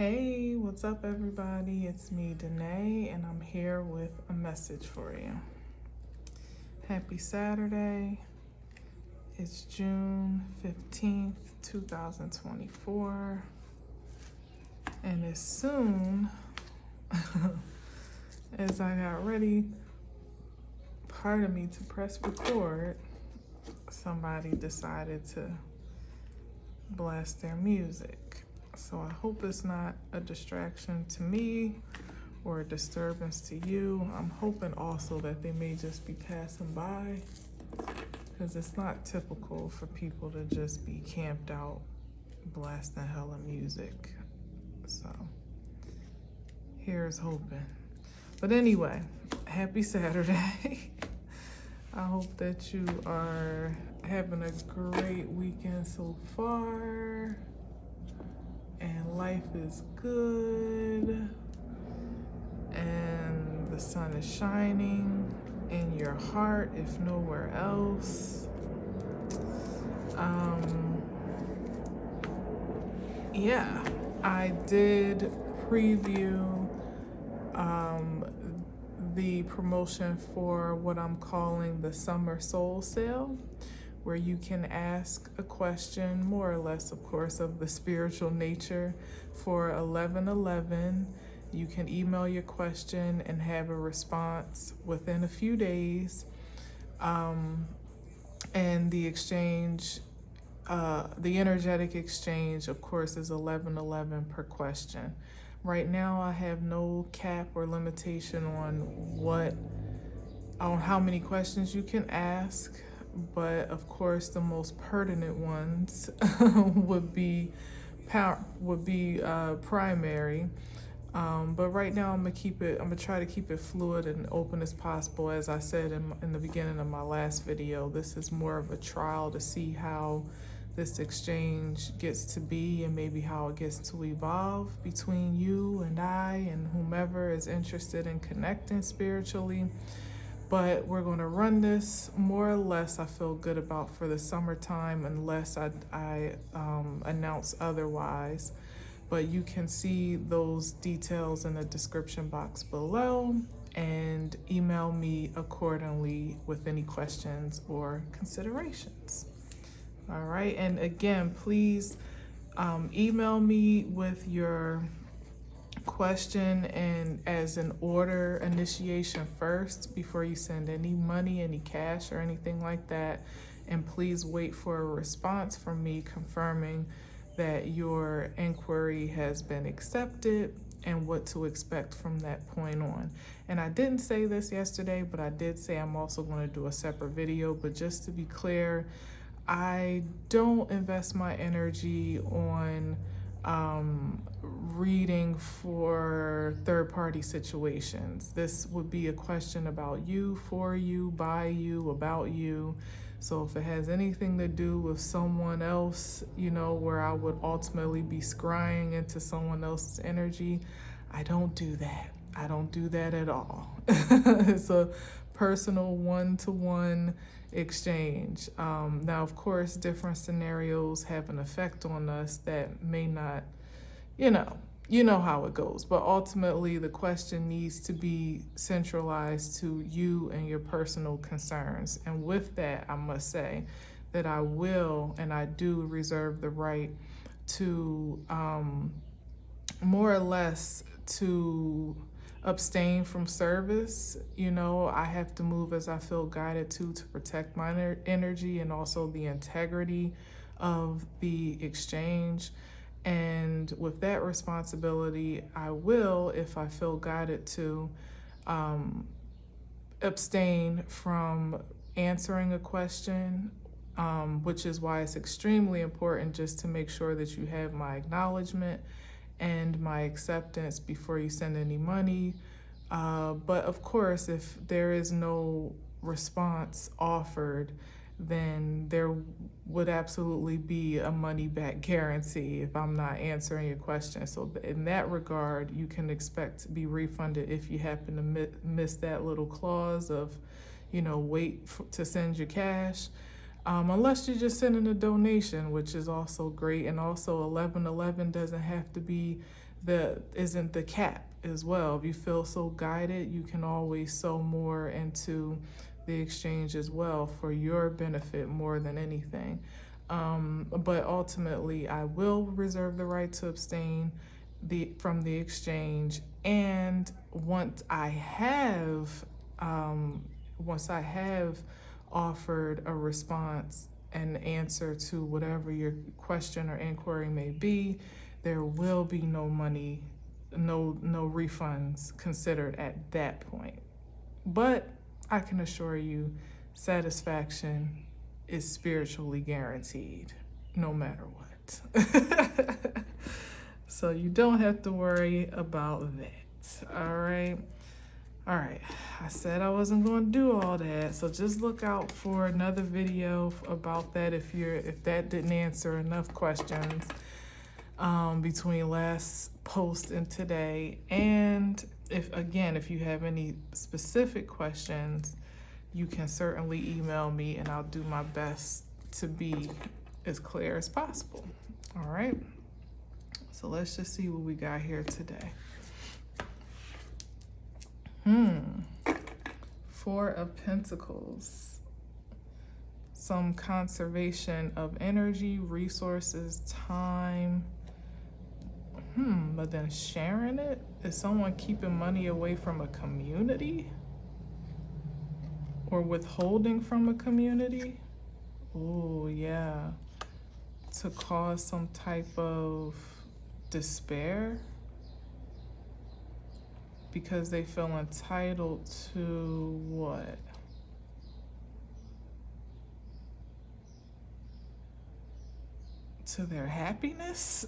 Hey, what's up, everybody? It's me, Danae, and I'm here with a message for you. Happy Saturday. It's June 15th, 2024. And as soon as I got ready, pardon me, to press record, somebody decided to blast their music. So I hope it's not a distraction to me or a disturbance to you. I'm hoping also that they may just be passing by, because it's not typical for people to just be camped out blasting hella music. So here's hoping. But anyway, happy Saturday. I hope that you are having a great weekend so far. And life is good, and the sun is shining in your heart, if nowhere else. Yeah, I did preview the promotion for what I'm calling the Summer Soul Sale, where you can ask a question, more or less, of course, of the spiritual nature for $11.11. You can email your question and have a response within a few days. And the exchange, the energetic exchange, of course, is $11.11 per question. Right now, I have no cap or limitation on how many questions you can ask. But of course, the most pertinent ones would be primary. But right now, I'm gonna try to keep it fluid and open as possible. As I said in the beginning of my last video, this is more of a trial to see how this exchange gets to be and maybe how it gets to evolve between you and I and whomever is interested in connecting spiritually. But we're going to run this more or less, I feel good about, for the summertime, unless I announce otherwise. But you can see those details in the description box below and email me accordingly with any questions or considerations. All right. And again, please email me with your question and as an order initiation first before you send any money, any cash or anything like that. And please wait for a response from me confirming that your inquiry has been accepted and what to expect from that point on. And I didn't say this yesterday, but I did say I'm also going to do a separate video. But just to be clear, I don't invest my energy on reading for third-party situations. This would be a question about you, for you, by you, about you. So if it has anything to do with someone else, where I would ultimately be scrying into someone else's energy, I don't do that. I don't do that at all. It's a personal one-to-one exchange. Now, of course, different scenarios have an effect on us that may not, you know how it goes. But ultimately, the question needs to be centralized to you and your personal concerns. And with that, I must say that I will and I do reserve the right to more or less to abstain from service. I have to move as I feel guided to protect my energy and also the integrity of the exchange. And with that responsibility, I will, if I feel guided to, abstain from answering a question, which is why it's extremely important just to make sure that you have my acknowledgement and my acceptance before you send any money. But of course, if there is no response offered, then there would absolutely be a money back guarantee if I'm not answering your question. So in that regard, you can expect to be refunded if you happen to miss that little clause of, wait to send your cash. Unless you're just sending a donation, which is also great. And also 1111 doesn't have to be isn't the cap as well. If you feel so guided, you can always sow more into the exchange as well for your benefit more than anything. But ultimately, I will reserve the right to abstain from the exchange. And once I have offered a response and answer to whatever your question or inquiry may be, there will be no money, no refunds considered at that point. But I can assure you, satisfaction is spiritually guaranteed, no matter what. So you don't have to worry about that. All right. I said I wasn't going to do all that, so just look out for another video about that if that didn't answer enough questions between last post and today. And if you have any specific questions, you can certainly email me and I'll do my best to be as clear as possible. All right. So let's just see what we got here today. Four of Pentacles. Some conservation of energy, resources, time. But then sharing it? Is someone keeping money away from a community? Or withholding from a community? Oh, yeah. To cause some type of despair? Because they feel entitled to what? To their happiness?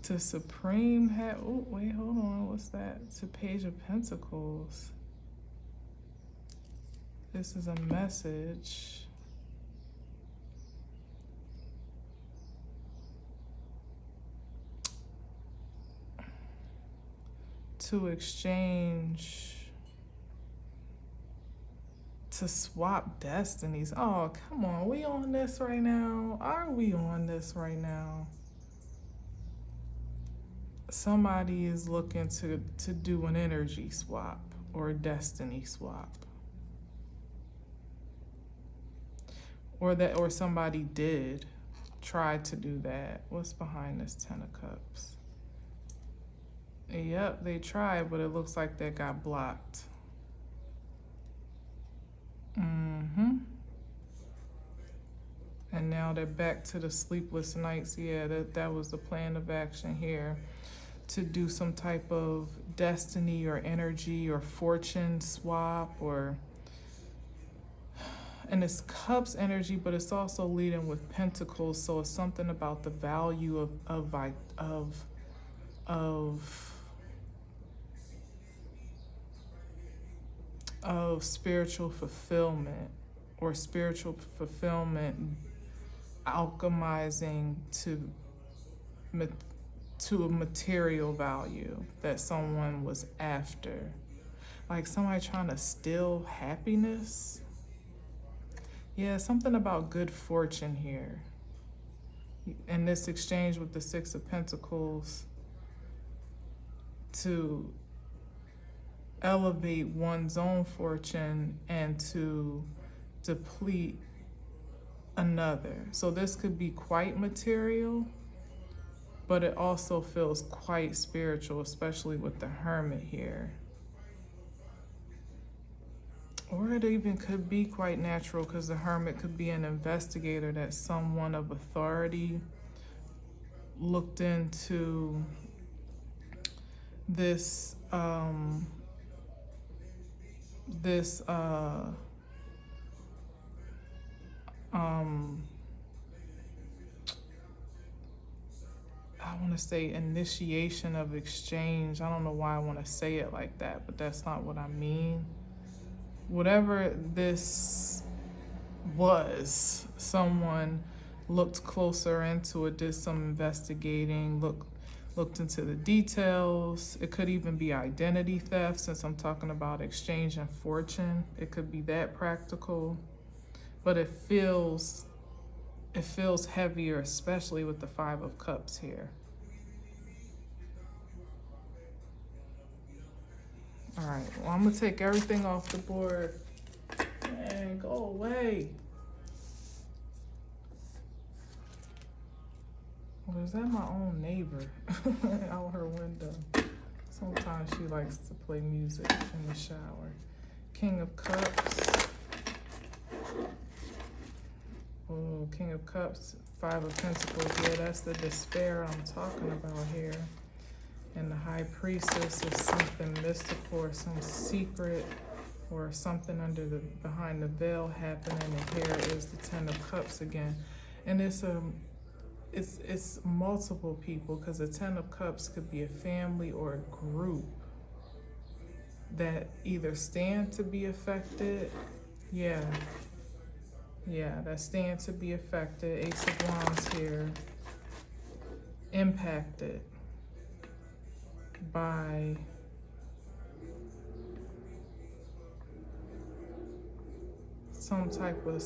To supreme oh, wait, hold on. What's that? To Page of Pentacles. This is a message. To exchange, to swap destinies. Oh, come on. We on this right now? Are we on this right now? Somebody is looking to do an energy swap or a destiny swap. Or somebody did try to do that. What's behind this Ten of Cups? Yep, they tried, but it looks like that got blocked. And now they're back to the sleepless nights. Yeah, that was the plan of action here. To do some type of destiny or energy or fortune swap, and it's Cups energy, but it's also leading with Pentacles. So it's something about the value of spiritual fulfillment, or spiritual fulfillment alchemizing to a material value that someone was after. Like somebody trying to steal happiness. Yeah, something about good fortune here. And this exchange with the Six of Pentacles to elevate one's own fortune and to deplete another. So this could be quite material, but it also feels quite spiritual, especially with the Hermit here. Or it even could be quite natural, because the Hermit could be an investigator that someone of authority looked into this I want to say initiation of exchange. I don't know why I want to say it like that, but that's not what I mean. Whatever this was, someone looked closer into it, did some investigating, looked into the details. It could even be identity theft, since I'm talking about exchange and fortune. It could be that practical, but it feels heavier, especially with the Five of Cups here. All right, well, I'm gonna take everything off the board and go away. Well, is that my own neighbor out her window? Sometimes she likes to play music in the shower. King of Cups. Oh, King of Cups, Five of Pentacles. Yeah, that's the despair I'm talking about here. And the High Priestess is something mystical or some secret or something behind the veil happening. And here is the Ten of Cups again. And it's multiple people, because the Ten of Cups could be a family or a group that either stand to be affected. Yeah, that stand to be affected. Ace of Wands here. Impacted by some type of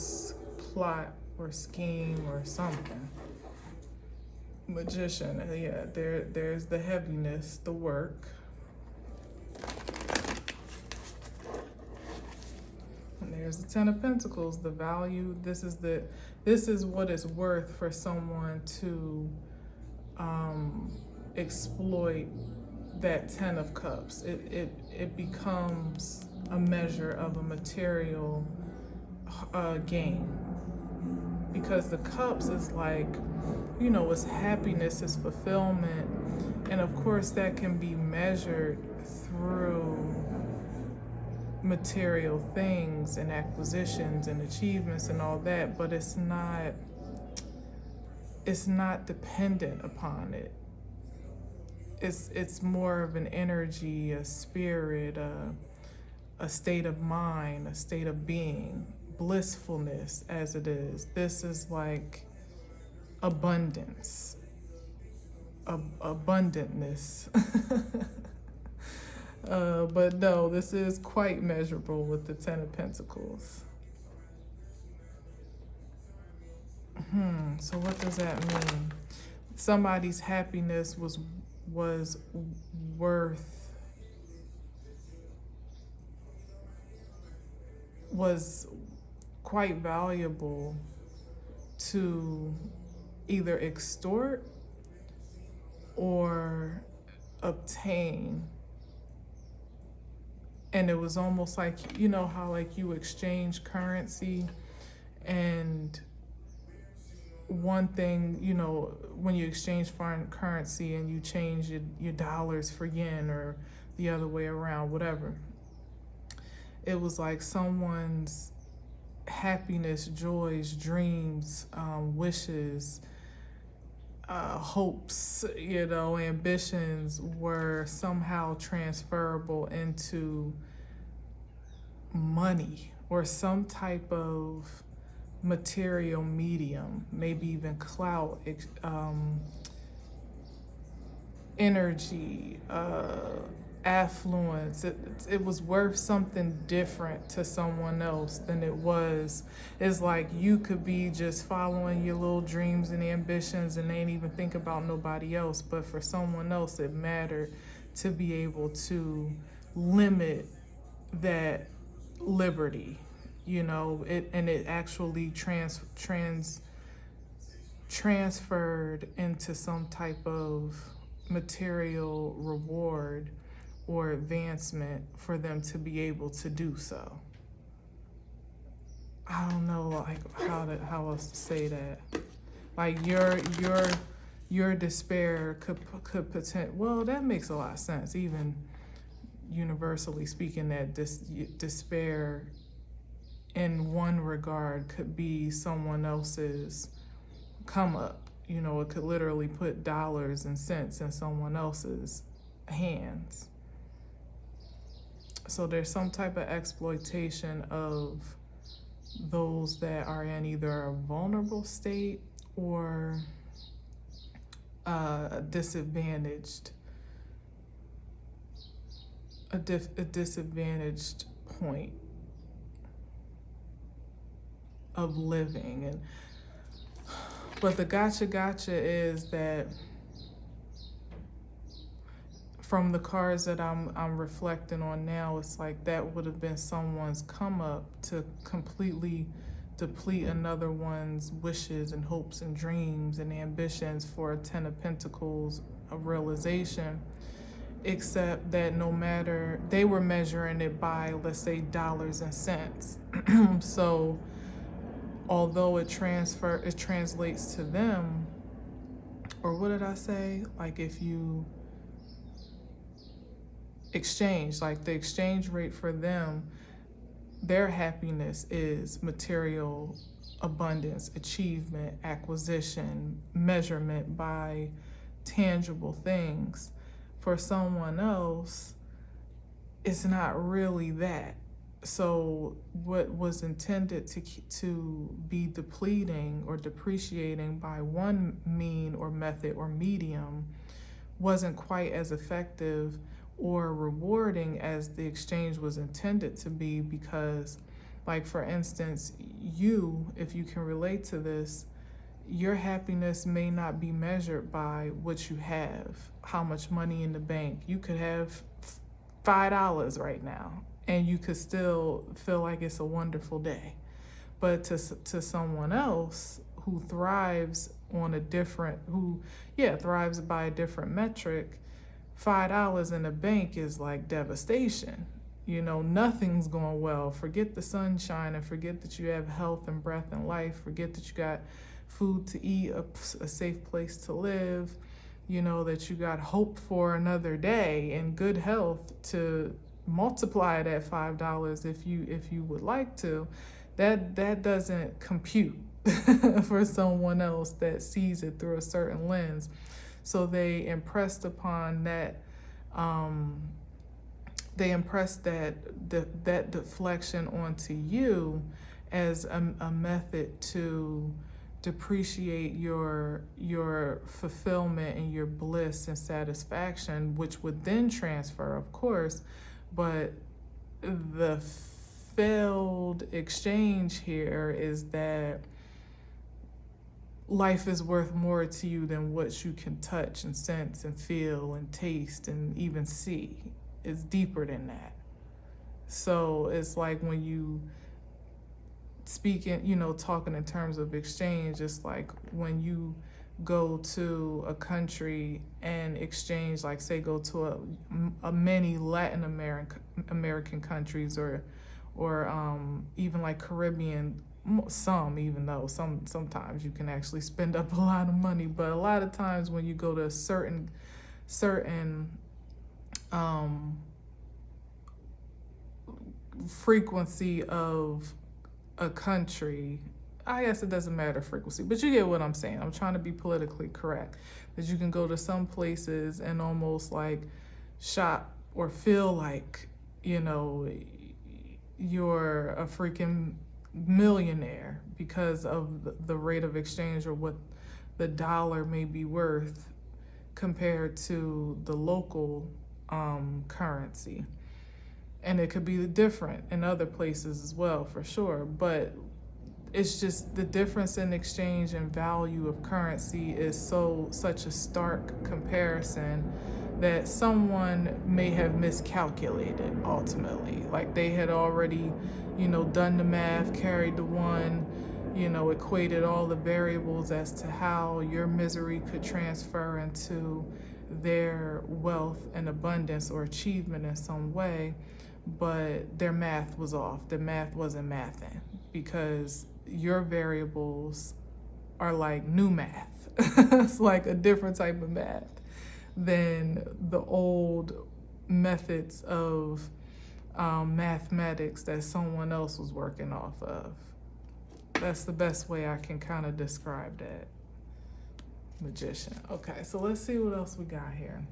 plot or scheme or something. Magician, yeah, there's the heaviness, the work. And there's the Ten of Pentacles, the value. This is what it's worth for someone to exploit that Ten of Cups. It becomes a measure of a material gain, because the cups is like, you know, it's happiness, it's fulfillment, and of course that can be measured through material things and acquisitions and achievements and all that, but it's not dependent upon it. It's more of an energy, a spirit, a state of mind, a state of being, blissfulness as it is. This is like abundance, abundantness. But no, this is quite measurable with the Ten of Pentacles. So what does that mean? Somebody's happiness was quite valuable to either extort or obtain. And it was almost like, you know how like you exchange currency, and one thing, you know, when you exchange foreign currency and you change your dollars for yen or the other way around, whatever. It was like someone's happiness, joys, dreams, wishes, hopes, you know, ambitions were somehow transferable into money or some type of material medium, maybe even clout, energy, affluence. It was worth something different to someone else than it was. It's like you could be just following your little dreams and ambitions and ain't even think about nobody else, but for someone else it mattered to be able to limit that liberty, you know, and it actually transferred into some type of material reward or advancement for them to be able to do so. I don't know like how else to say that. Like your despair could potentially, well, that makes a lot of sense, even universally speaking, that despair in one regard could be someone else's come up. You know, it could literally put dollars and cents in someone else's hands. So there's some type of exploitation of those that are in either a vulnerable state or a disadvantaged point of living. But the gotcha is that from the cards that I'm reflecting on now, it's like that would have been someone's come up to completely deplete another one's wishes and hopes and dreams and ambitions for a Ten of Pentacles, a realization. Except that no matter, they were measuring it by, let's say, dollars and cents. So although it translates to them, or what did I say? Like if you exchange, like the exchange rate for them, their happiness is material abundance, achievement, acquisition, measurement by tangible things. For someone else, it's not really that. So what was intended to be depleting or depreciating by one mean or method or medium wasn't quite as effective or rewarding as the exchange was intended to be, because, like, for instance, if you can relate to this, your happiness may not be measured by what you have, how much money in the bank. You could have $5 right now and you could still feel like it's a wonderful day. But to someone else who thrives on thrives by a different metric, $5 in the bank is like devastation. Nothing's going well. Forget the sunshine and forget that you have health and breath and life. Forget that you got food to eat, a safe place to live, that you got hope for another day and good health to multiply that $5 if you would like to. That doesn't compute for someone else that sees it through a certain lens. So they impressed upon that, that deflection onto you as a method to depreciate your fulfillment and your bliss and satisfaction, which would then transfer, of course. But the failed exchange here is that life is worth more to you than what you can touch and sense and feel and taste and even see. It's deeper than that. So it's like when you speaking, talking in terms of exchange, it's like when you go to a country and exchange, like say go to a many Latin American countries or even like Caribbean, even though sometimes you can actually spend up a lot of money, but a lot of times when you go to a certain frequency of a country, I guess it doesn't matter frequency, but you get what I'm saying. I'm trying to be politically correct. That you can go to some places and almost like shop or feel like, you're a freaking millionaire because of the rate of exchange or what the dollar may be worth compared to the local currency. And it could be different in other places as well, for sure. But it's just the difference in exchange and value of currency is such a stark comparison that someone may have miscalculated ultimately. Like they had already, done the math, carried the one, equated all the variables as to how your misery could transfer into their wealth and abundance or achievement in some way. But their math was off. The math wasn't mathing because your variables are like new math. It's like a different type of math than the old methods of mathematics that someone else was working off of. That's the best way I can kind of describe that. Magician. Okay, so let's see what else we got here.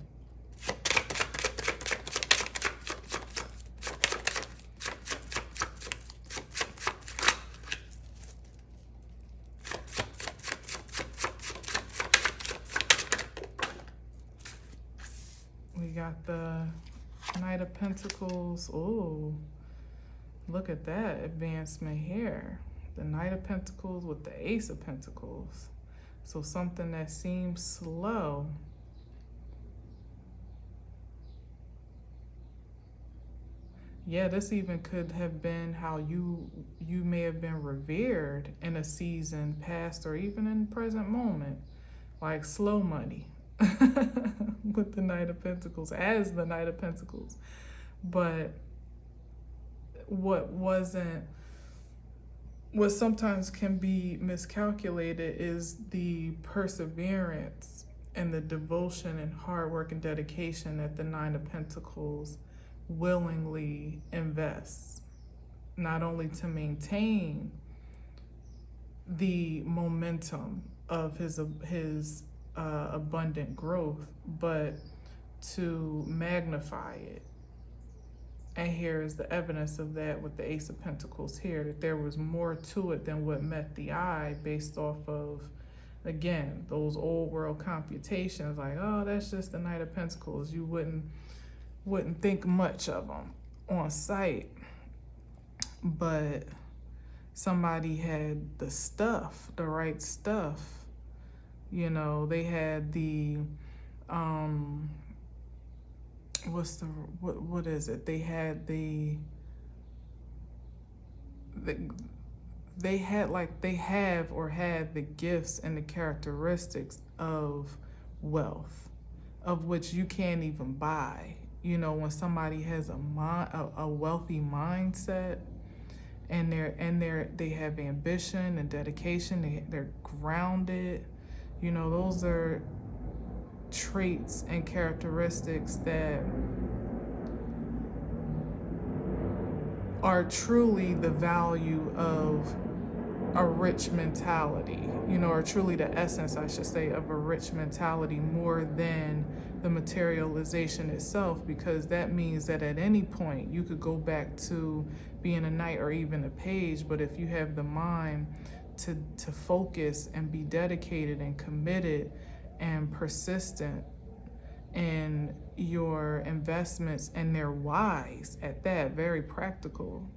We got the Knight of Pentacles. Oh, look at that advancement here. The Knight of Pentacles with the Ace of Pentacles. So something that seems slow Yeah, this even could have been how you may have been revered in a season past or even in present moment, like slow money with the Knight of Pentacles, as the Knight of Pentacles. But what sometimes can be miscalculated is the perseverance and the devotion and hard work and dedication that the Nine of Pentacles willingly invests, not only to maintain the momentum of his abundant growth, but to magnify it. And here is the evidence of that with the Ace of Pentacles here, that there was more to it than what met the eye based off of, again, those old world computations, like, oh, that's just the Knight of Pentacles. You wouldn't think much of them on sight. But somebody had the stuff, the right stuff. You know, they had the, what is it? They had they had the gifts and the characteristics of wealth, of which you can't even buy. You know, when somebody has a wealthy mindset, and they have ambition and dedication, they're grounded. You know, those are traits and characteristics that are truly the value of a rich mentality, you know, or truly the essence, I should say, of a rich mentality, more than the materialization itself, because that means that at any point you could go back to being a knight or even a page. But if you have the mind to focus and be dedicated and committed and persistent in your investments, and they're wise at that, very practical,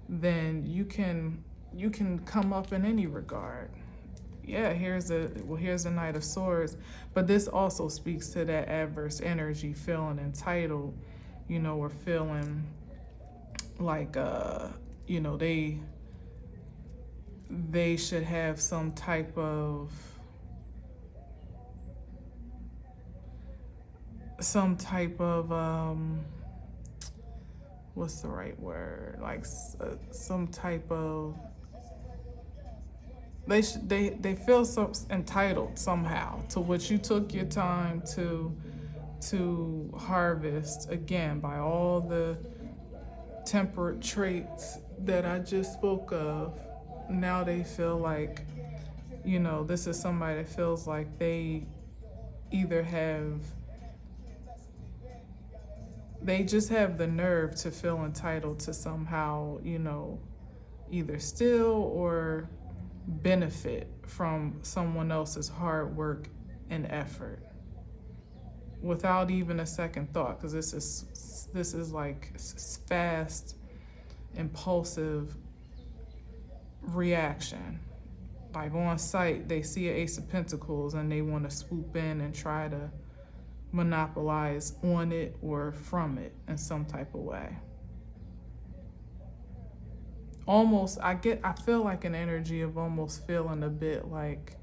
then you can come up in any regard. Yeah, here's a Knight of Swords, but this also speaks to that adverse energy, feeling entitled, you know, or feeling like you know, they should have some type of what's the right word, like some type of, they feel so entitled somehow to what you took your time to harvest, again, by all the temperate traits that I just spoke of. Now they feel like, you know, this is somebody that feels like they either they just have the nerve to feel entitled to somehow, you know, either steal or benefit from someone else's hard work and effort without even a second thought, because this is like fast, impulsive reaction. Like on sight, they see an Ace of Pentacles and they want to swoop in and try to monopolize on it or from it in some type of way. Almost, I feel like an energy of almost feeling a bit like,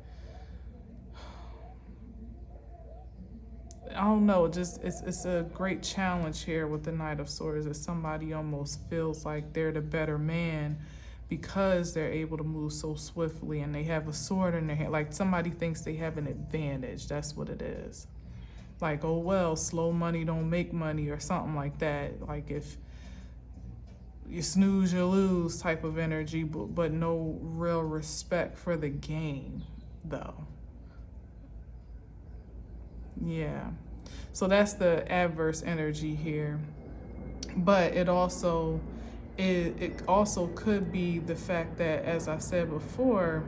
I don't know, just it's a great challenge here with the Knight of Swords, that somebody almost feels like they're the better man because they're able to move so swiftly and they have a sword in their hand. Like somebody thinks they have an advantage. That's what it is. Like, oh well, slow money don't make money or something like that. Like if you snooze, you lose type of energy, but no real respect for the game though. Yeah, so that's the adverse energy here. But it also could be the fact that, as I said before,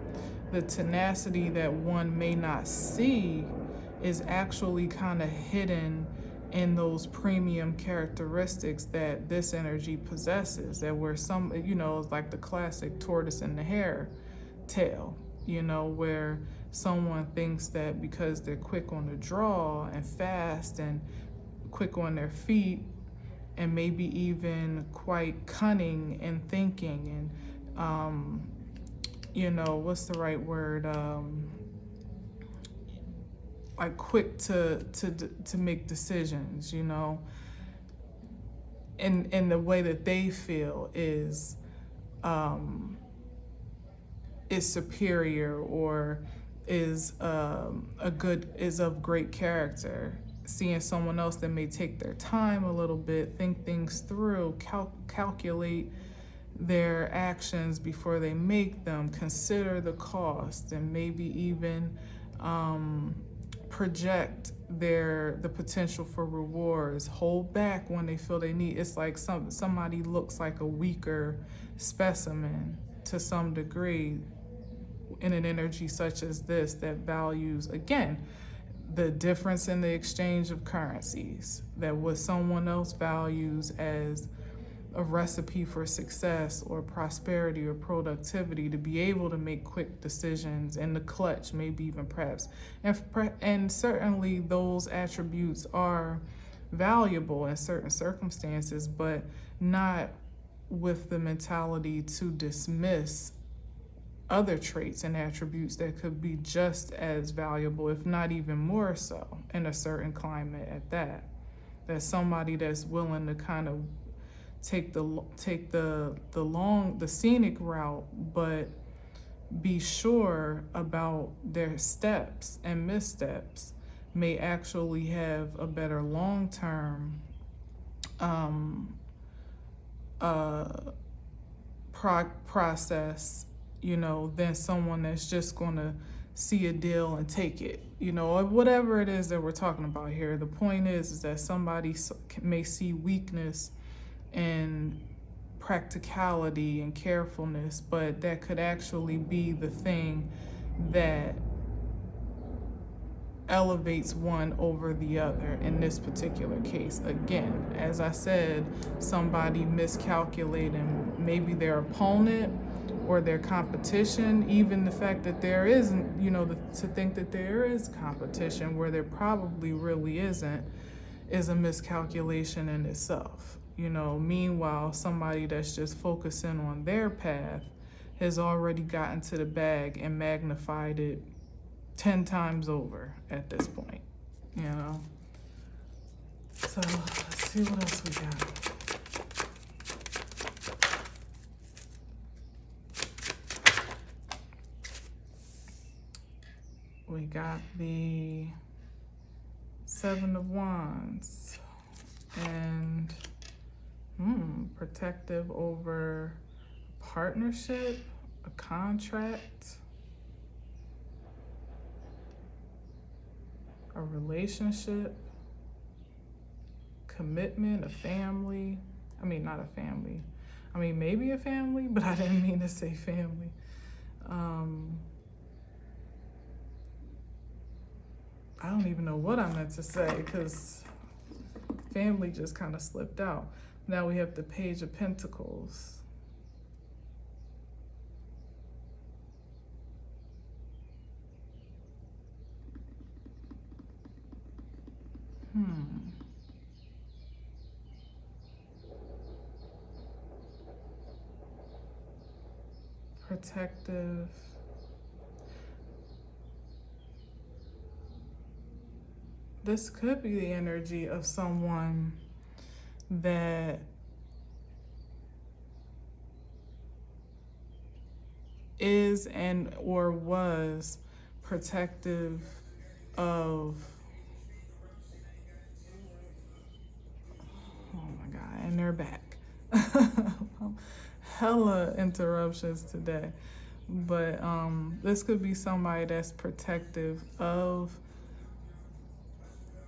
the tenacity that one may not see is actually kind of hidden in those premium characteristics that this energy possesses, that where some, you know, it's like the classic tortoise and the hare tale, you know, where someone thinks that because they're quick on the draw and fast and quick on their feet and maybe even quite cunning in thinking, and what's the right word? Like quick to make decisions, in the way that they feel is superior, or is of great character. Seeing someone else that may take their time a little bit, think things through, calculate their actions before they make them, consider the cost, and maybe even project the potential for rewards, hold back when they feel they need. It's like somebody looks like a weaker specimen to some degree in an energy such as this that values, again, the difference in the exchange of currencies, that what someone else values as a recipe for success or prosperity or productivity, to be able to make quick decisions in the clutch, maybe even perhaps. And certainly those attributes are valuable in certain circumstances, but not with the mentality to dismiss other traits and attributes that could be just as valuable, if not even more so, in a certain climate at that. That somebody that's willing to kind of take the scenic route, but be sure about their steps and missteps, may actually have a better long-term process, than someone that's just gonna see a deal and take it, or whatever it is that we're talking about here. The point is that somebody may see weakness and practicality and carefulness, but that could actually be the thing that elevates one over the other in this particular case. Again, as I said, somebody miscalculating maybe their opponent or their competition, even the fact that there isn't, to think that there is competition where there probably really isn't, is a miscalculation in itself. Meanwhile, somebody that's just focusing on their path has already gotten to the bag and magnified it 10 times over at this point, So let's see what else we got. We got the Seven of Wands, and protective over a partnership, a contract, a relationship, commitment, a family. Not a family. Maybe a family, but I didn't mean to say family. I don't even know what I meant to say, because family just kind of slipped out. Now we have the Page of Pentacles. Protective. This could be the energy of someone that is and or was protective of, oh my God, and they're back. Hella interruptions today. But this could be somebody that's protective of,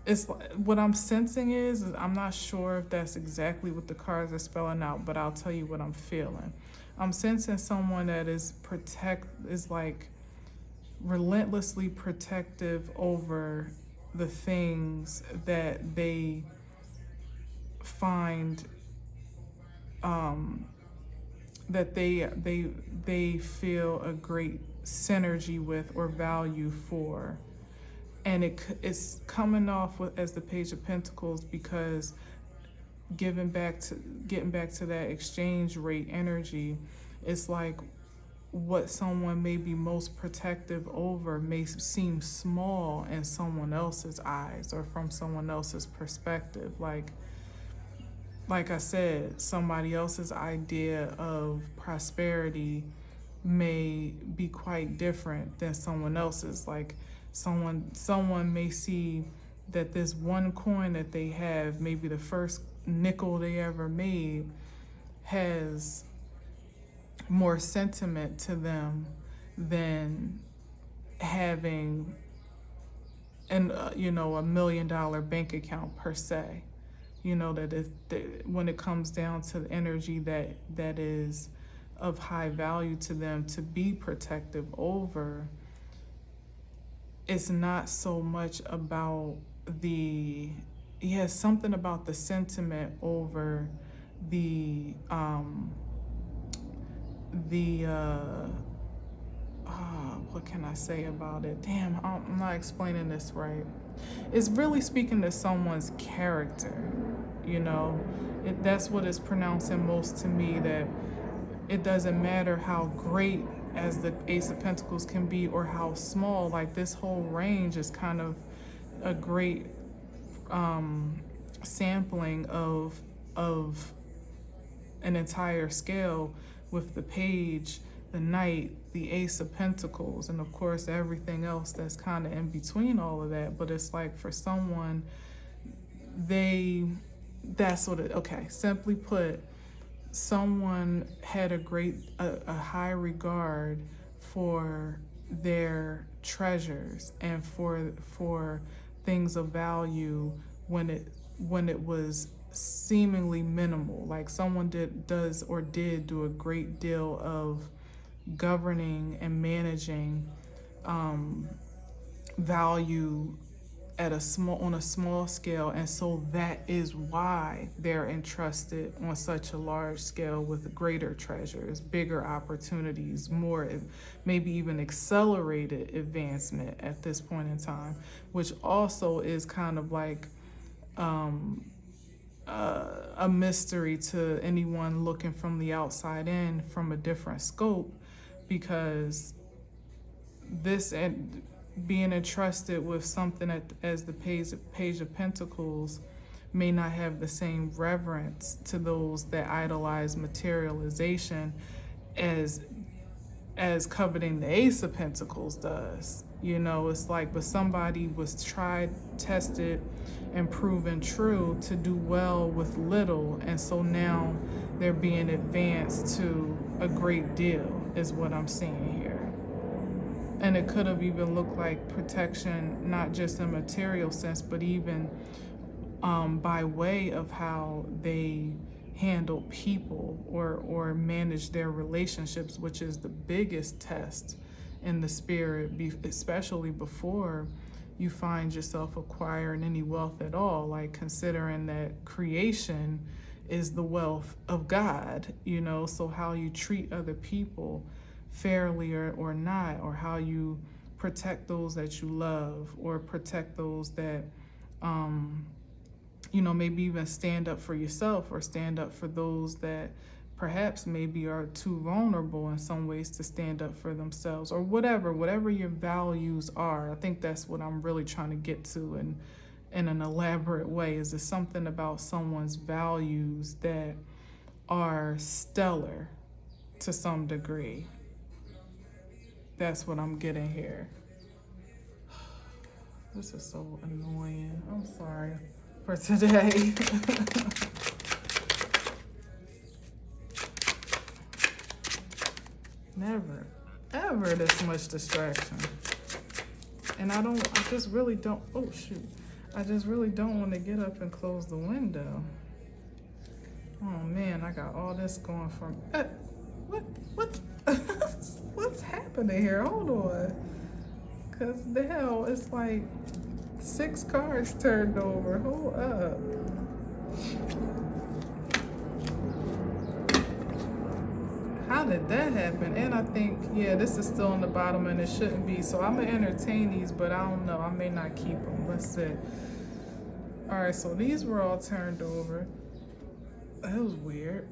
it's what I'm sensing is I'm not sure if that's exactly what the cards are spelling out, but I'll tell you what I'm feeling. I'm sensing someone that is like relentlessly protective over the things that they find that they feel a great synergy with or value for. And it's coming off as the Page of Pentacles because getting back to that exchange rate energy, it's like what someone may be most protective over may seem small in someone else's eyes or from someone else's perspective. Like I said, somebody else's idea of prosperity may be quite different than someone else's. Like someone may see that this one coin that they have, maybe the first nickel they ever made, has more sentiment to them than having an $1 million bank account per se. That when it comes down to the energy that is of high value to them to be protective over, it's not so much about something about the sentiment over the what can I say about it? Damn, I'm not explaining this right. It's really speaking to someone's character, that's what it's pronouncing most to me, that it doesn't matter how great as the Ace of Pentacles can be or how small. Like, this whole range is kind of a great sampling of an entire scale, with the Page, the Knight, the Ace of Pentacles, and of course everything else that's kind of in between all of that. But it's like, for someone, simply put, someone had a high regard for their treasures and for things of value when it was seemingly minimal. Like, someone did do a great deal of governing and managing value on a small scale, and so that is why they're entrusted on such a large scale with greater treasures, bigger opportunities, more, maybe even accelerated advancement at this point in time, which also is kind of like a mystery to anyone looking from the outside in from a different scope, because this and being entrusted with something as the Page of Pentacles may not have the same reverence to those that idolize materialization as coveting the Ace of Pentacles does. It's like, but somebody was tried, tested, and proven true to do well with little, and so now they're being advanced to a great deal, is what I'm seeing here. And it could have even looked like protection, not just in a material sense, but even by way of how they handle people or manage their relationships, which is the biggest test in the spirit, especially before you find yourself acquiring any wealth at all. Like, considering that creation is the wealth of God, so how you treat other people fairly or not, or how you protect those that you love, or protect those that maybe even stand up for yourself, or stand up for those that perhaps maybe are too vulnerable in some ways to stand up for themselves, or whatever your values are. I think that's what I'm really trying to get to in an elaborate way. Is there something about someone's values that are stellar to some degree? That's what I'm getting here. This is so annoying. I'm sorry for today. Never, ever this much distraction. And I just really don't want to get up and close the window. Oh man, I got all this going from, what? What's happening here? Hold on. Cause the hell, it's like 6 cards turned over. Hold up. How did that happen? And I think, this is still on the bottom and it shouldn't be. So I'm gonna entertain these, but I don't know. I may not keep them. Let's see. All right, so these were all turned over. That was weird.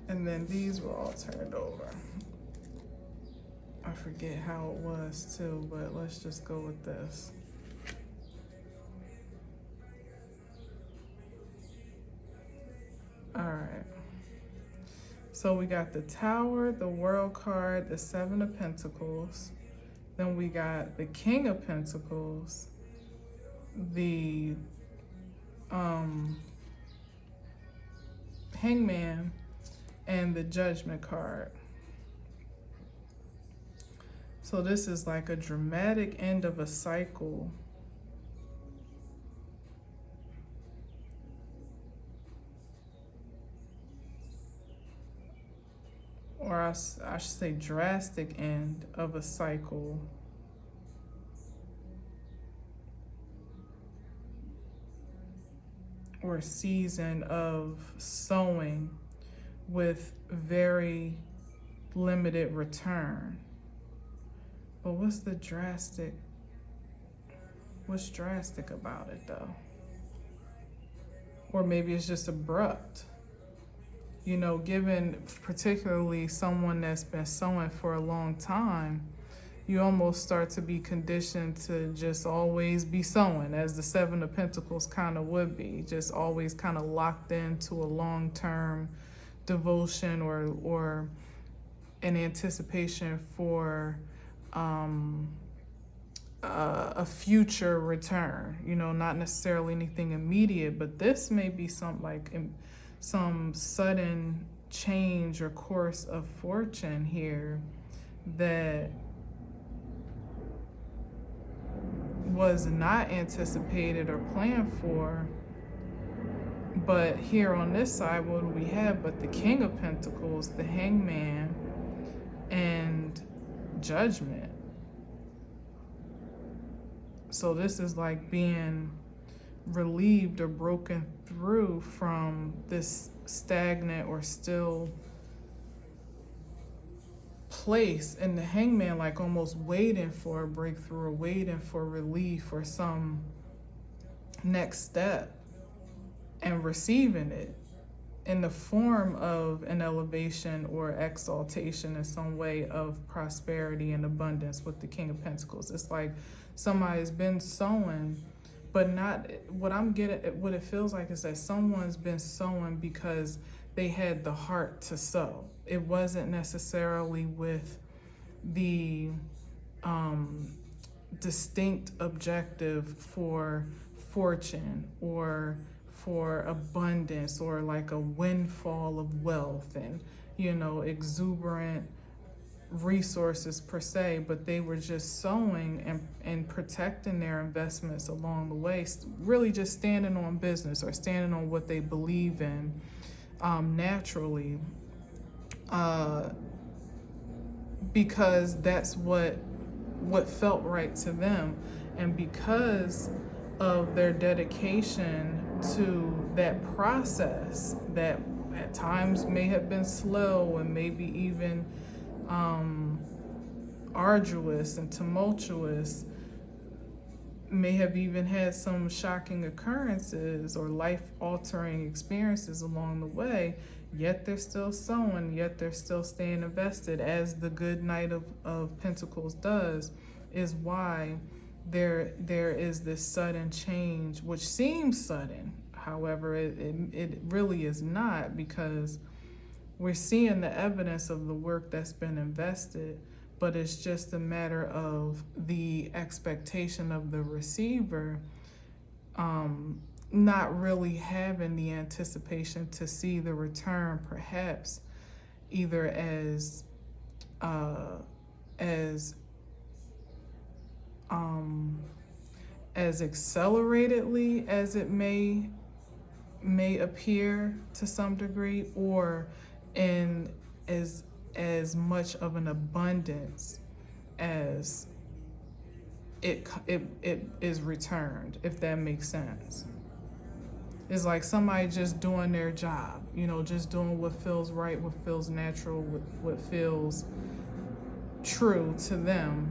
And then these were all turned over. I forget how it was too, but let's just go with this. All right. So we got the Tower, the World card, the Seven of Pentacles. Then we got the King of Pentacles, the Hangman, and the Judgment card. So this is like a dramatic end of a cycle. Or I should say drastic end of a cycle. Or season of sowing with very limited return. But what's drastic about it though? Or maybe it's just abrupt. You know, given particularly someone that's been sowing for a long time, you almost start to be conditioned to just always be sowing, as the Seven of Pentacles kind of would be, just always kind of locked into a long-term devotion or an anticipation for a future return, you know, not necessarily anything immediate, but this may be some sudden change or course of fortune here that was not anticipated or planned for. But here on this side, what do we have but the King of Pentacles, the Hangman, and Judgment. So this is like being relieved or broken through from this stagnant or still place in the Hangman, like almost waiting for a breakthrough or waiting for relief or some next step, and receiving it in the form of an elevation or exaltation in some way of prosperity and abundance with the King of Pentacles. It's like somebody's been sowing, but not what I'm getting. What it feels like is that someone's been sowing because they had the heart to sow. It wasn't necessarily with the distinct objective for fortune or for abundance or like a windfall of wealth and, you know, exuberant resources per se, but they were just sowing and protecting their investments along the way, really just standing on business or standing on what they believe in naturally, because that's what felt right to them, and because of their dedication to that process that at times may have been slow and maybe even arduous and tumultuous, may have even had some shocking occurrences or life-altering experiences along the way, yet they're still sowing, yet they're still staying invested, as the good Knight of Pentacles does, is why there is this sudden change, which seems sudden. However, it really is not, because we're seeing the evidence of the work that's been invested, but it's just a matter of the expectation of the receiver not really having the anticipation to see the return, perhaps either as acceleratedly as it may appear to some degree, or in as much of an abundance as it is returned, if that makes sense. It's like somebody just doing their job, you know, just doing what feels right, what feels natural, what feels true to them.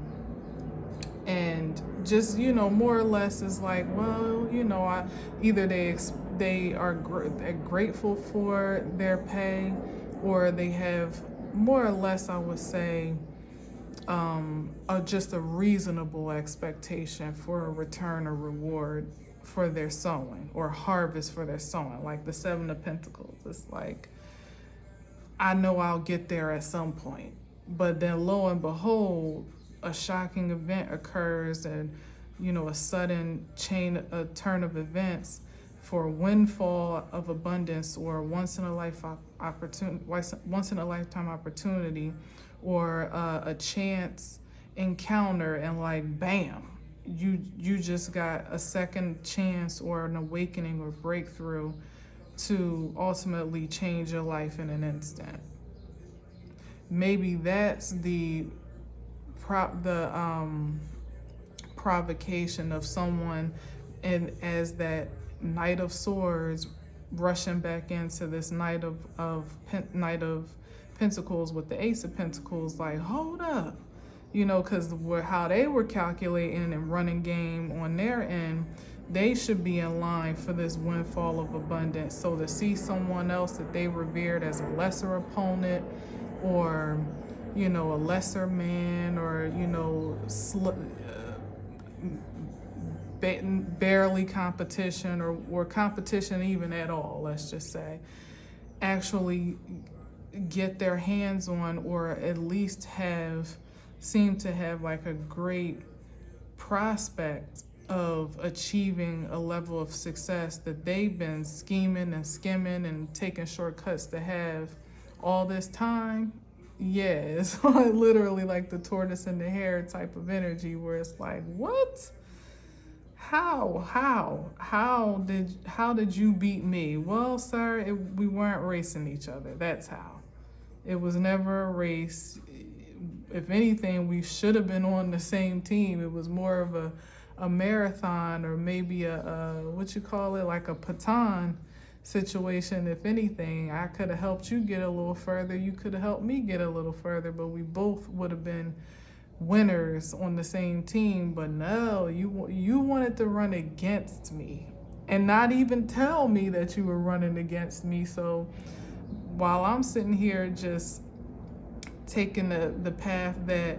And just, more or less is like, well, they are they're grateful for their pay, or they have more or less, I would say, just a reasonable expectation for a return or reward for their sowing, or harvest for their sowing. Like the Seven of Pentacles, it's like, I know I'll get there at some point, but then lo and behold, a shocking event occurs, and a sudden turn of events for a windfall of abundance, or once in a lifetime opportunity, or a chance encounter, and like bam, you just got a second chance, or an awakening or breakthrough to ultimately change your life in an instant. Maybe that's the provocation of someone, and as that Knight of Swords rushing back into this Knight of Pentacles with the Ace of Pentacles, like, hold up, because how they were calculating and running game on their end, they should be in line for this windfall of abundance. So to see someone else that they revered as a lesser opponent, or a lesser man, or barely competition, or competition even at all, let's just say, actually get their hands on, or at least seem to have like a great prospect of achieving a level of success that they've been scheming and skimming and taking shortcuts to have all this time. Yeah, it's literally like the tortoise and the hare type of energy, where it's like, what? How did you beat me? Well, sir, we weren't racing each other. That's how. It was never a race. If anything, we should have been on the same team. It was more of a marathon, or maybe what you call it, like a baton situation. If anything, I could have helped you get a little further. You could have helped me get a little further, but we both would have been winners on the same team. But no, you wanted to run against me, and not even tell me that you were running against me. So while I'm sitting here just taking the path that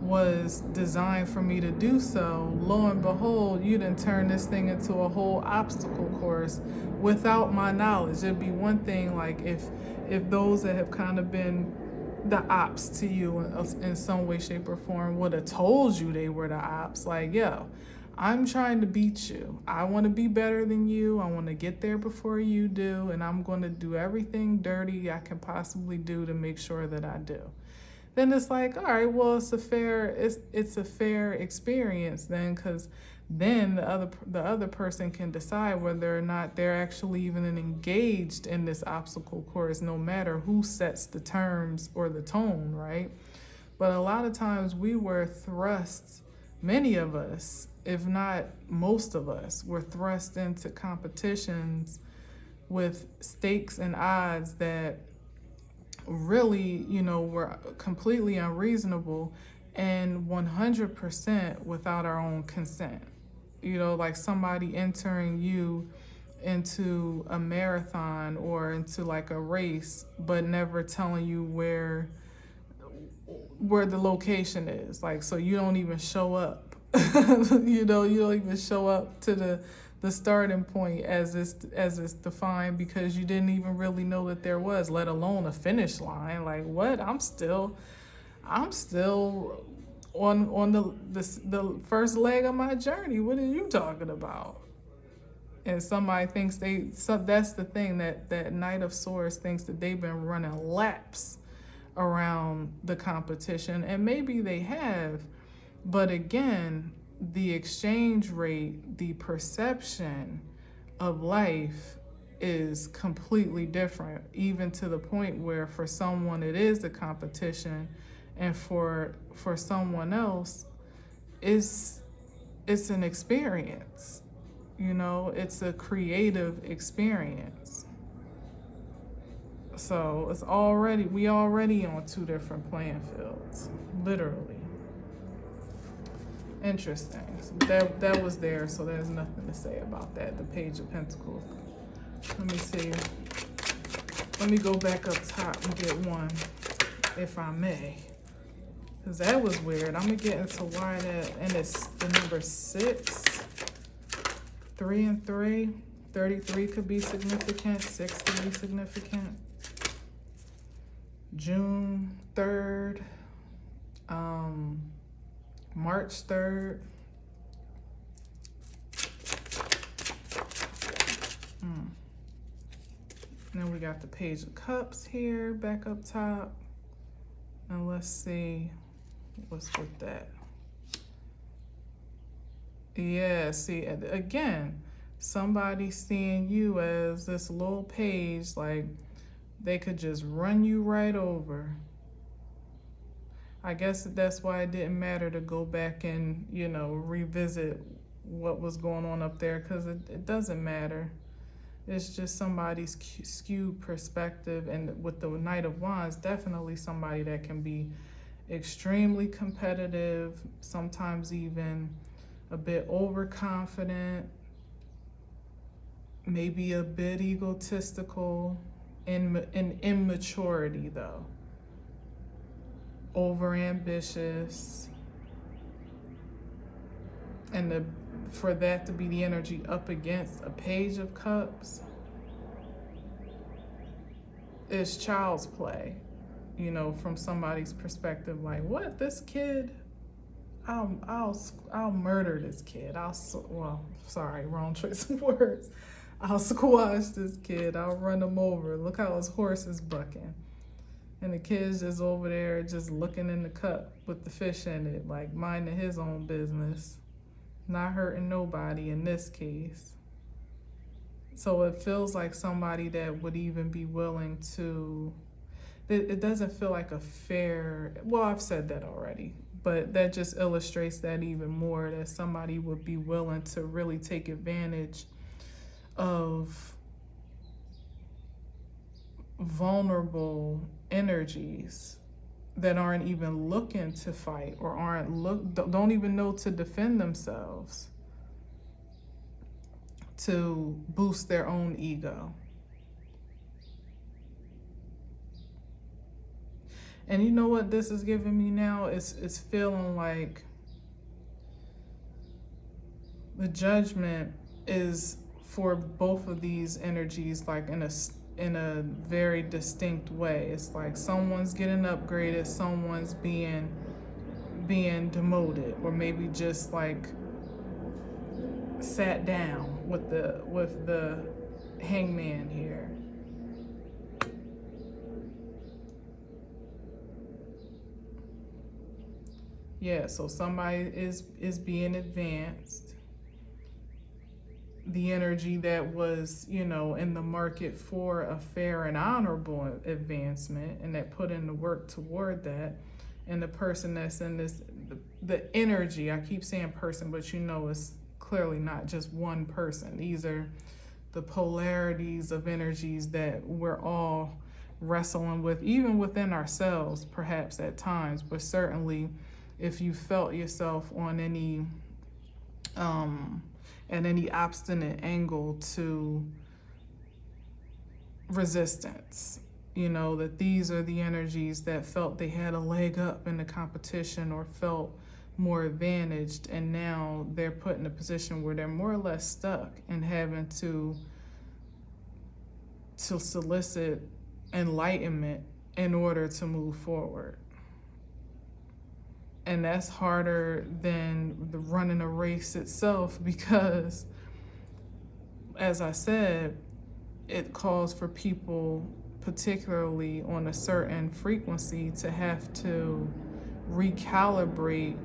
was designed for me to do so, lo and behold, you done turn this thing into a whole obstacle course without my knowledge. It'd be one thing, like, if those that have kind of been the ops to you in some way, shape, or form would have told you they were the ops, like, yo, I'm trying to beat you. I want to be better than you. I want to get there before you do, and I'm going to do everything dirty I can possibly do to make sure that I do. Then it's like, all right, well, it's a fair experience then, because then the other person can decide whether or not they're actually even engaged in this obstacle course, no matter who sets the terms or the tone, right? But a lot of times we were thrust, many of us, if not most of us, were thrust into competitions with stakes and odds that really, were completely unreasonable, and 100% without our own consent. Like somebody entering you into a marathon or into like a race, but never telling you where the location is. Like, so you don't even show up. You don't even show up to the starting point as it's defined, because you didn't even really know that there was, let alone a finish line. Like, what? I'm still on the first leg of my journey. What are you talking about? And somebody thinks that's the thing, that Knight of Swords thinks that they've been running laps around the competition, and maybe they have, but again, the exchange rate, the perception of life is completely different, even to the point where for someone it is a competition, and for someone else it's an experience. It's a creative experience. So we already on two different playing fields, literally. Interesting. So that was there, so there's nothing to say about that. The Page of Pentacles. Let me see. Let me go back up top and get one, if I may. Because that was weird. I'm going to get into why that, and it's the number 6. 3 and 3. 33 could be significant. 6 could be significant. June 3rd. March 3rd. Then we got the Page of Cups here, back up top. And let's see what's with that. Yeah, see, again, somebody seeing you as this little page, like they could just run you right over. I guess that's why it didn't matter to go back and, you know, revisit what was going on up there, because it doesn't matter. It's just somebody's skewed perspective. And with the Knight of Wands, definitely somebody that can be extremely competitive, sometimes even a bit overconfident, maybe a bit egotistical, in immaturity though. Overambitious, and for that to be the energy up against a Page of Cups is child's play, you know, from somebody's perspective. Like, what, this kid? I'll murder this kid. Well, sorry, wrong choice of words. I'll squash this kid. I'll run him over. Look how his horse is bucking. And the kid's just over there just looking in the cup with the fish in it, like minding his own business, not hurting nobody in this case. So it feels like somebody that would even be willing to, it doesn't feel like a fair, well, I've said that already, but that just illustrates that even more, that somebody would be willing to really take advantage of vulnerable energies that aren't even looking to fight, or don't even know to defend themselves, to boost their own ego. And you know what this is giving me now? It's feeling like the Judgment is for both of these energies, like in a very distinct way. It's like someone's getting upgraded, someone's being demoted, or maybe just like sat down with the Hangman here. Yeah, so somebody is being advanced. The energy that was, you know, in the market for a fair and honorable advancement, and that put in the work toward that. And the person that's in this, the energy, I keep saying person, but you know it's clearly not just one person. These are the polarities of energies that we're all wrestling with, even within ourselves, perhaps at times, but certainly if you felt yourself on any at any obstinate angle to resistance, you know, that these are the energies that felt they had a leg up in the competition or felt more advantaged, and now they're put in a position where they're more or less stuck and having to solicit enlightenment in order to move forward. And that's harder than the running a race itself, because, as I said, it calls for people, particularly on a certain frequency, to have to recalibrate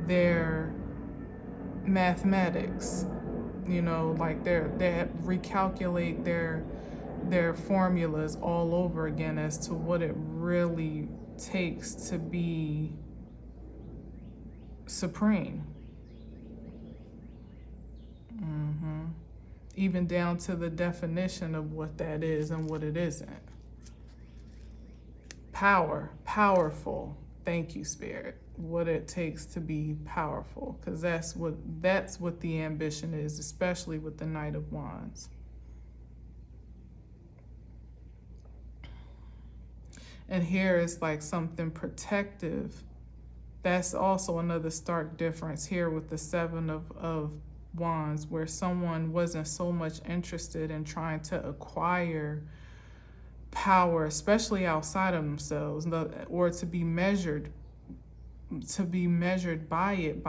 their mathematics. You know, like they recalculate their formulas all over again as to what it really takes to be supreme. Even down to the definition of what that is and what it isn't. Powerful. Thank you, Spirit. what it takes to be powerful, because that's what the ambition is, especially with the Knight of Wands. And here is like something protective. That's also another stark difference here with the Seven of Wands, where someone wasn't so much interested in trying to acquire power, especially outside of themselves, or to be measured by it,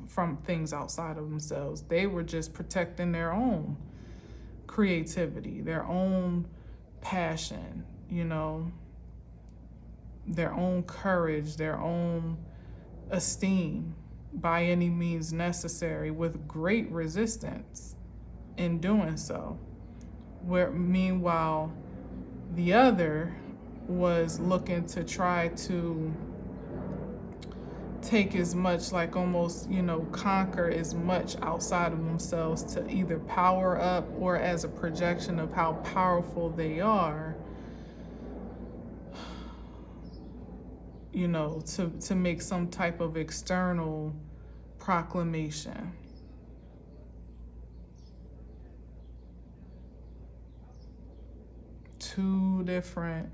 from things outside of themselves. They were just protecting their own creativity, their own passion, you know, their own courage, their own esteem by any means necessary, with great resistance in doing so. Where meanwhile, the other was looking to try to take as much, like almost, you know, conquer as much outside of themselves to either power up or as a projection of how powerful they are, you know, to make some type of external proclamation. Two different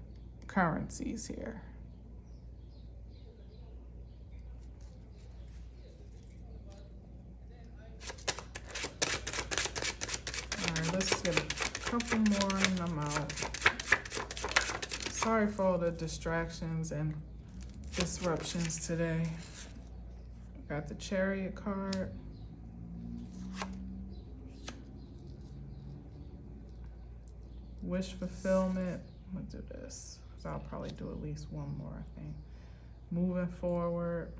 currencies here. All right, let's get a couple more and I'm out. Sorry for all the distractions and disruptions today. Got the Chariot card. Wish fulfillment. I'm gonna do this, so I'll probably do at least one more, I think. Moving forward.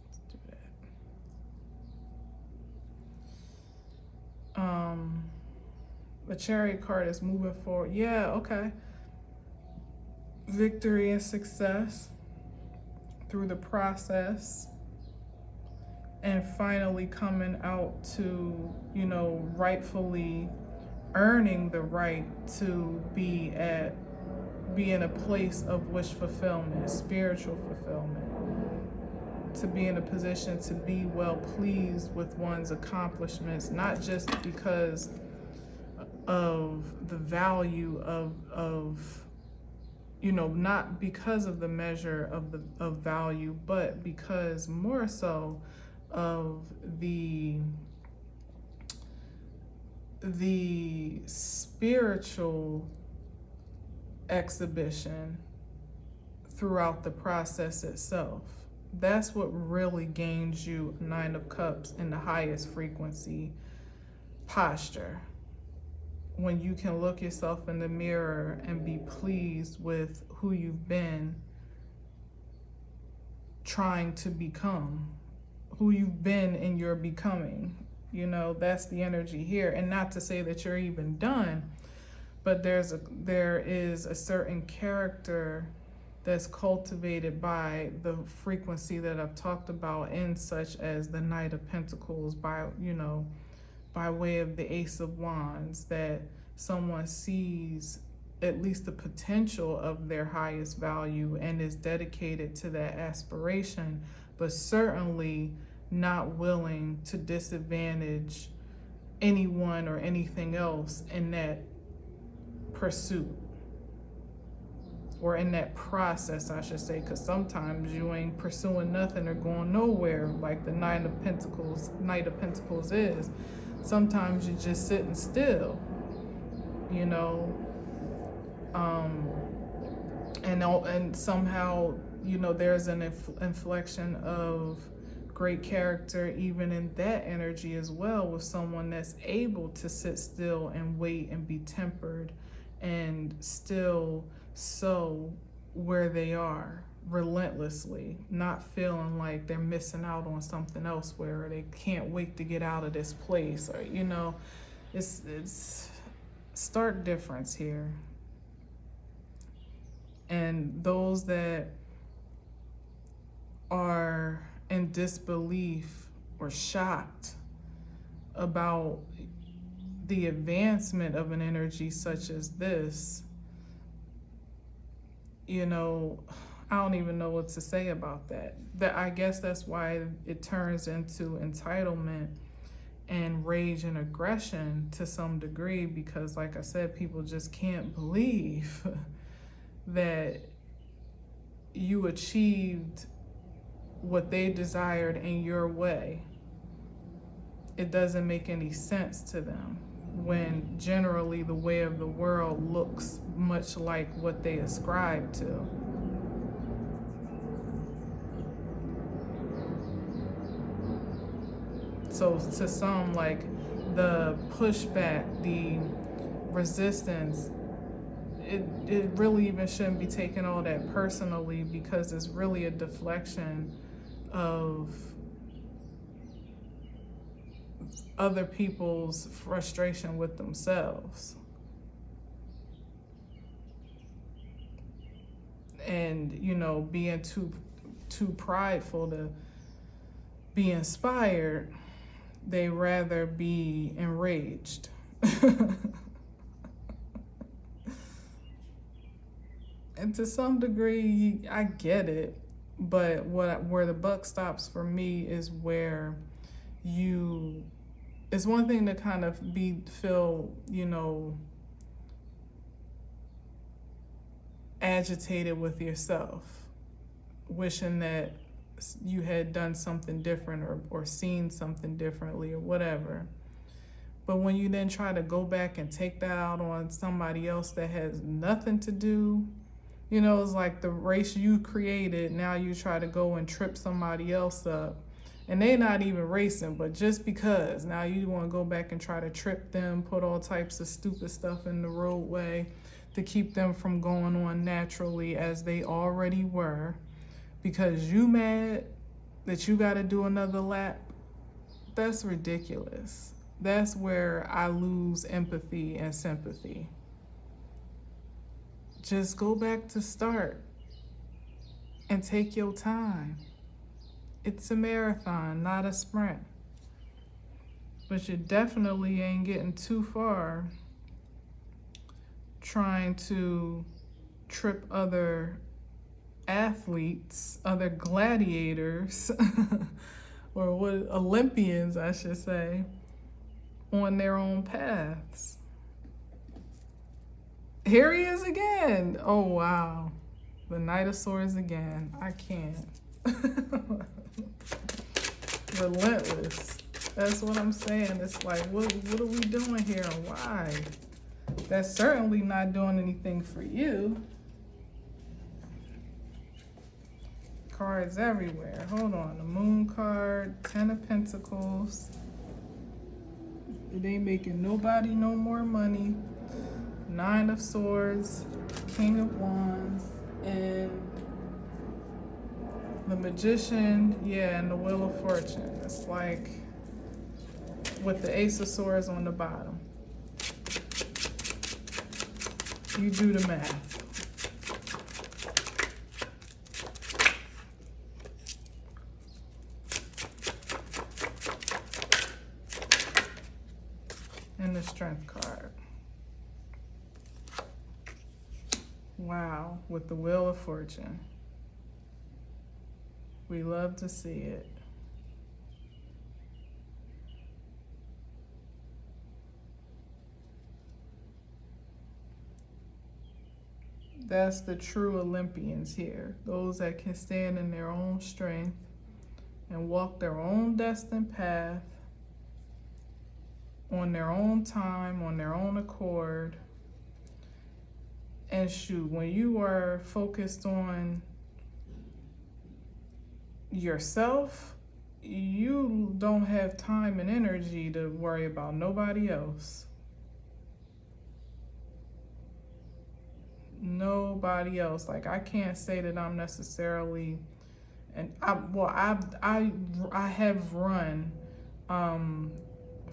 Let's do that. The Chariot card is moving forward. Yeah, okay. Victory and success through the process, and finally coming out to, you know, rightfully earning the right to be in a place of wish fulfillment, spiritual fulfillment, to be in a position to be well pleased with one's accomplishments, not just because of the value of you know, not because of the measure of value, but because more so of the spiritual exhibition throughout the process itself. That's what really gains you Nine of Cups in the highest frequency posture. When you can look yourself in the mirror and be pleased with who you've been trying to become, who you've been in your becoming. You know, that's the energy here. And not to say that you're even done, but there is a certain character that's cultivated by the frequency that I've talked about, in such as the Knight of Pentacles, by way of the Ace of Wands, that someone sees at least the potential of their highest value and is dedicated to that aspiration, but certainly not willing to disadvantage anyone or anything else in that pursuit, or in that process, I should say, because sometimes you ain't pursuing nothing or going nowhere, like the Knight of Pentacles is. Sometimes you're just sitting still, you know, and somehow, you know, there's an inflection of great character even in that energy as well, with someone that's able to sit still and wait and be tempered and still so where they are relentlessly, not feeling like they're missing out on something elsewhere, or they can't wait to get out of this place, or, you know, it's stark difference here. And those that are in disbelief or shocked about the advancement of an energy such as this, you know, I don't even know what to say about that. That I guess that's why it turns into entitlement and rage and aggression to some degree, because like I said, people just can't believe that you achieved what they desired in your way. It doesn't make any sense to them when generally the way of the world looks much like what they ascribe to. So to some, like, the pushback, the resistance, it really even shouldn't be taken all that personally, because it's really a deflection of other people's frustration with themselves. And, you know, being too prideful to be inspired, they rather be enraged. And to some degree, I get it, but where the buck stops for me is where it's one thing to kind of feel, you know, agitated with yourself, wishing that you had done something different or seen something differently or whatever. But when you then try to go back and take that out on somebody else that has nothing to do, you know, it's like the race you created, now you try to go and trip somebody else up. And they're not even racing, but just because now you want to go back and try to trip them, put all types of stupid stuff in the roadway to keep them from going on naturally as they already were, because you mad that you got to do another lap. That's ridiculous. That's where I lose empathy and sympathy. Just go back to start and take your time. It's a marathon, not a sprint. But you definitely ain't getting too far trying to trip other athletes, other gladiators, or what, Olympians, I should say, on their own paths. Here he is again. Oh, wow. The Nightosaurs again. I can't. Relentless. That's what I'm saying. It's like, what are we doing here and why? That's certainly not doing anything for you. Cards everywhere. Hold on. The Moon card, Ten of Pentacles. It ain't making nobody no more money. Nine of Swords, King of Wands, and the Magician, yeah, and the Wheel of Fortune. It's like with the Ace of Swords on the bottom. You do the math. And the Strength card. Wow, with the Wheel of Fortune. We love to see it. That's the true Olympians here. Those that can stand in their own strength and walk their own destined path on their own time, on their own accord. And shoot, when you are focused on yourself, you don't have time and energy to worry about nobody else. Nobody else. Like, I can't say that I'm necessarily, and I have run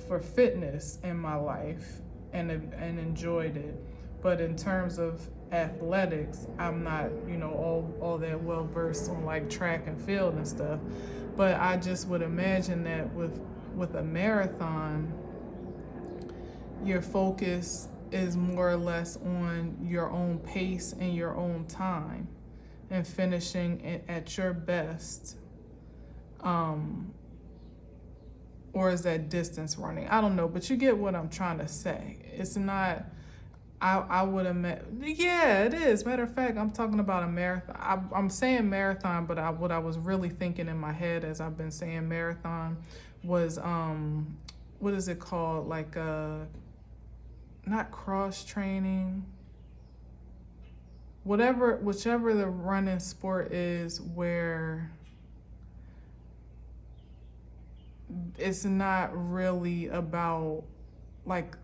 for fitness in my life and enjoyed it. But in terms of athletics, I'm not, you know, all that well versed on like track and field and stuff. But I just would imagine that with a marathon, your focus is more or less on your own pace and your own time and finishing at your best. Or is that distance running? I don't know, but you get what I'm trying to say. It's not, I would have yeah, it is. Matter of fact, I'm talking about a marathon. I'm saying marathon, but what I was really thinking in my head as I've been saying marathon was, what is it called? Like, not cross training, whichever the running sport is, where it's not really about, like,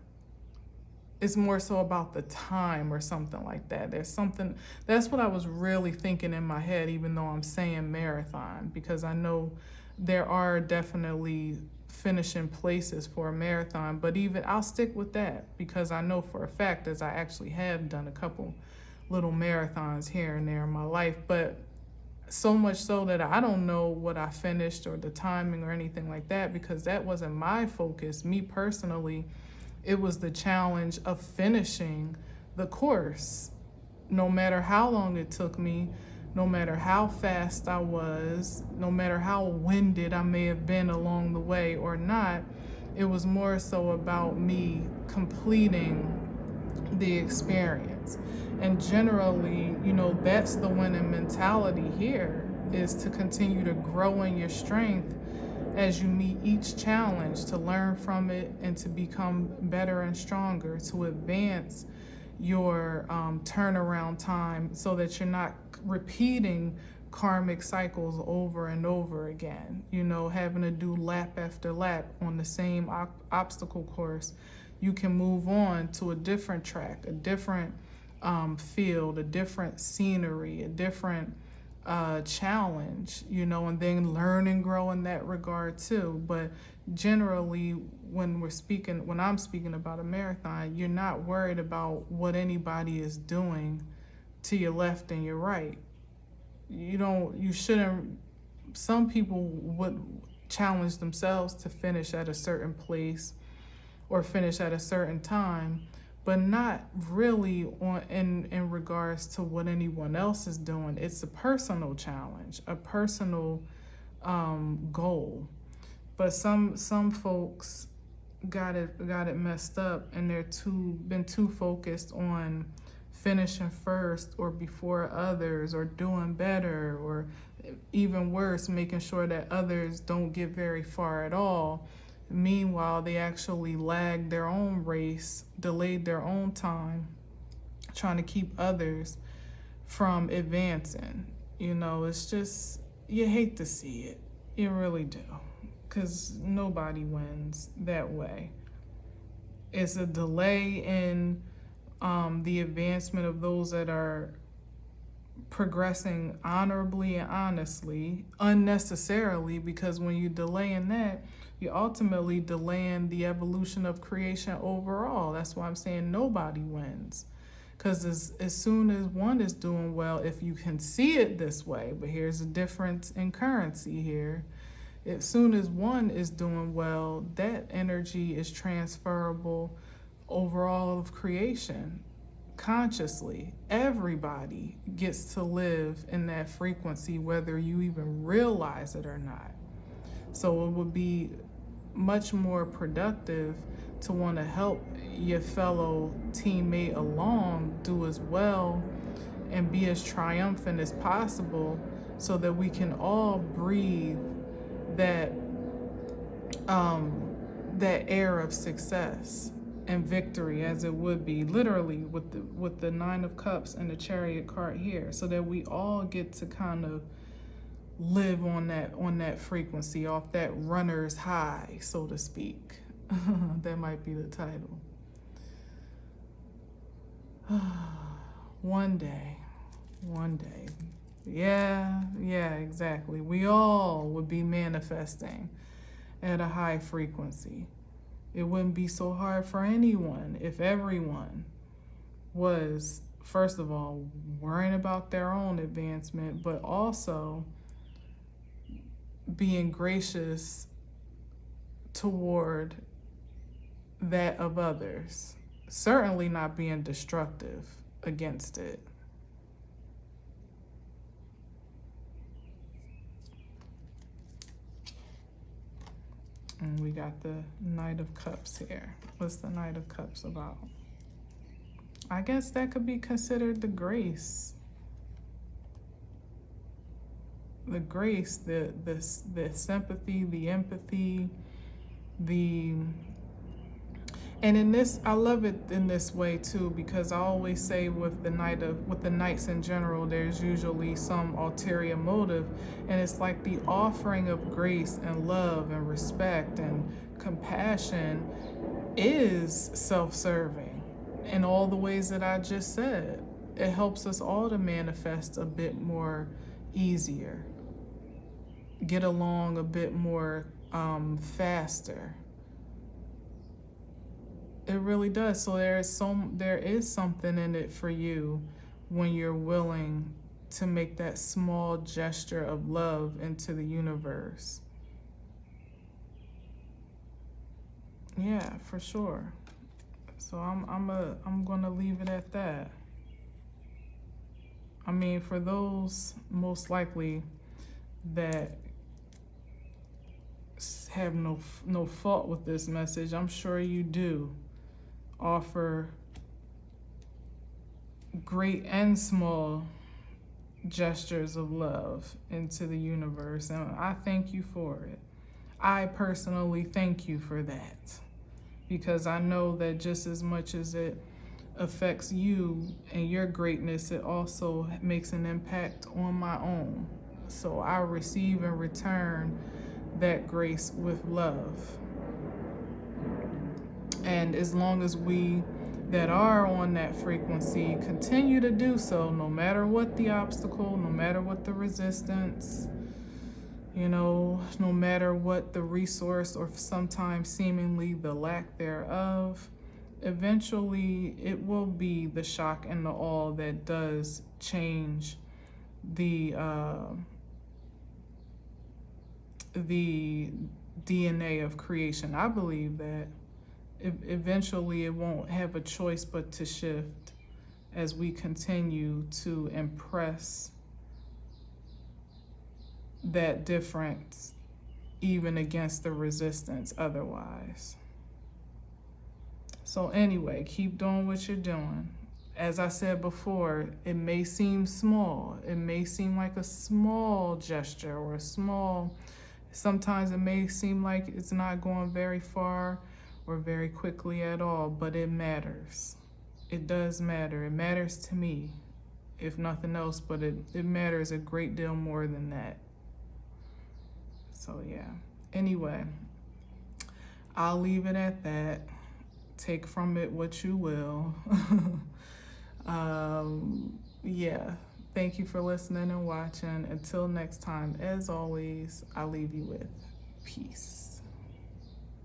it's more so about the time or something like that. There's something, that's what I was really thinking in my head, even though I'm saying marathon, because I know there are definitely finishing places for a marathon, but even I'll stick with that because I know for a fact, as I actually have done a couple little marathons here and there in my life, but so much so that I don't know what I finished or the timing or anything like that, because that wasn't my focus. Me personally, it was the challenge of finishing the course. No matter how long it took me, no matter how fast I was, no matter how winded I may have been along the way or not, it was more so about me completing the experience. And generally, that's the winning mentality here, is to continue to grow in your strength as you meet each challenge, to learn from it and to become better and stronger, to advance your turnaround time so that you're not repeating karmic cycles over and over again, having to do lap after lap on the same obstacle course. You can move on to a different track, a different field, a different scenery, a different challenge, and then learn and grow in that regard too. But generally, when I'm speaking about a marathon, you're not worried about what anybody is doing to your left and your right. You shouldn't, some people would challenge themselves to finish at a certain place or finish at a certain time, but not really in regards to what anyone else is doing. It's a personal challenge, a personal goal. But some folks got it messed up, and they're been too focused on finishing first or before others, or doing better, or even worse, making sure that others don't get very far at all. Meanwhile, they actually lagged their own race, delayed their own time, trying to keep others from advancing. It's just, you hate to see it. You really do. Because nobody wins that way. It's a delay in the advancement of those that are progressing honorably and honestly, unnecessarily, because when you delay in that, you're ultimately delaying the evolution of creation overall. That's why I'm saying nobody wins. Because as soon as one is doing well, if you can see it this way, but here's a difference in currency here. As soon as one is doing well, that energy is transferable over all of creation. Consciously, everybody gets to live in that frequency, whether you even realize it or not. So it would be much more productive to want to help your fellow teammate along do as well and be as triumphant as possible, so that we can all breathe that air of success and victory, as it would be literally with the Nine of Cups and the Chariot card here, so that we all get to kind of live on that frequency, off that runner's high, so to speak. That might be the title. One day. Yeah, exactly. We all would be manifesting at a high frequency. It wouldn't be so hard for anyone if everyone was, first of all, worrying about their own advancement, but also being gracious toward that of others. certainly not being destructive against it. And we got the Knight of Cups here. What's the Knight of Cups about? I guess that could be considered the grace. The grace, the sympathy, the empathy, and in this, I love it in this way too, because I always say with the knights in general, there's usually some ulterior motive, and it's like the offering of grace and love and respect and compassion is self-serving in all the ways that I just said. It helps us all to manifest a bit more easier, get along a bit more faster. It really does. So there is something in it for you when you're willing to make that small gesture of love into the universe. Yeah, for sure. So I'm gonna leave it at that. I mean, for those most likely that have no fault with this message, I'm sure you do offer great and small gestures of love into the universe, and I thank you for it. I personally thank you for that, because I know that just as much as it affects you and your greatness, it also makes an impact on my own. So I receive and return that grace with love. And as long as we that are on that frequency continue to do so, no matter what the obstacle, no matter what the resistance, no matter what the resource or sometimes seemingly the lack thereof, eventually it will be the shock and the awe that does change the DNA of creation. I believe that eventually it won't have a choice but to shift as we continue to impress that difference even against the resistance otherwise. So anyway, keep doing what you're doing. As I said before, it may seem small. It may seem like a small gesture or sometimes it may seem like it's not going very far or very quickly at all, but it matters. It does matter. It matters to me, if nothing else, but it matters a great deal more than that. So yeah, anyway, I'll leave it at that. Take from it what you will. Yeah, thank you for listening and watching. Until next time, as always, I leave you with peace.